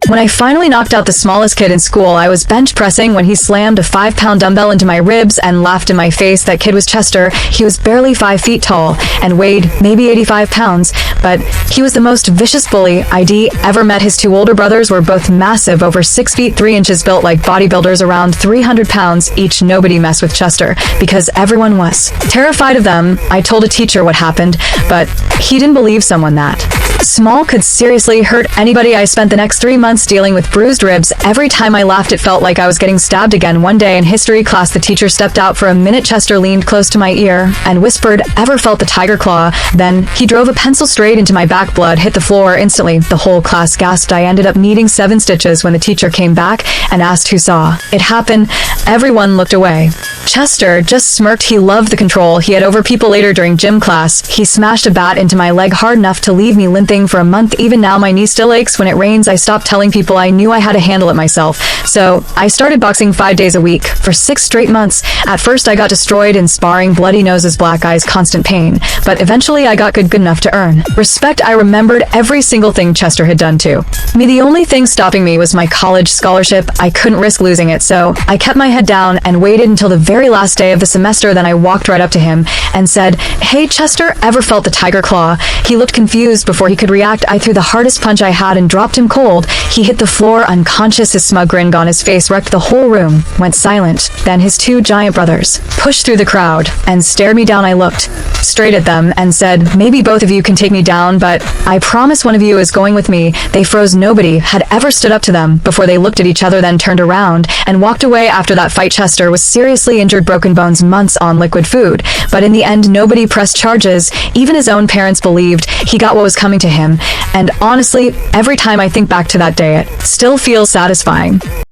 When I finally knocked out the smallest kid in school, I was bench pressing when he slammed a 5-pound dumbbell into my ribs and laughed in my face. That kid was Chester. He was barely 5 feet tall and weighed maybe 85 pounds, but he was the most vicious bully I'd ever met. His 2 older brothers were both massive, over 6 feet 3 inches, built like bodybuilders, around 300 pounds each. Nobody messed with Chester because everyone was terrified of them. I told a teacher what happened, but he didn't believe someone that small could seriously hurt anybody. I spent the next 3 months dealing with bruised ribs. Every time I laughed, it felt like I was getting stabbed again. One day in history class, the teacher stepped out for a minute. Chester leaned close to my ear and whispered, "Ever felt the tiger claw?" Then he drove a pencil straight into my back. Blood hit the floor instantly. The whole class gasped. I ended up needing 7 stitches. When the teacher came back and asked who saw it happen, everyone looked away. Chester just smirked. He loved the control he had over people. Later during gym class, he smashed a bat into my leg hard enough to leave me limping for a month. Even now, my knee still aches when it rains. I stopped telling people. I knew I had to handle it myself. So I started boxing 5 days a week for 6 straight months. At first, I got destroyed in sparring, bloody noses, black eyes, constant pain. But eventually, I got good enough to earn respect. I remembered every single thing Chester had done to me. The only thing stopping me was my college scholarship. I couldn't risk losing it, so I kept my head down and waited until the very last day of the semester. Then I walked right up to him and said, "Hey, Chester, ever felt the tiger claw?" He looked confused. Before he could react, I threw the hardest punch I had and dropped him cold. He hit the floor unconscious. His smug grin on his face wrecked the whole room. Went silent. Then his 2 giant brothers pushed through the crowd and stared me down. I looked straight at them and said, "Maybe both of you can take me down, but I promise one of you is going with me." They froze. Nobody had ever stood up to them before. They looked at each other, then turned around and walked away. After that fight, Chester was seriously injured, broken bones, months on liquid food. But in the end, nobody pressed charges. Even his own parents believed he got what was coming to him. And honestly, every time I think back to that day, it still feels satisfying.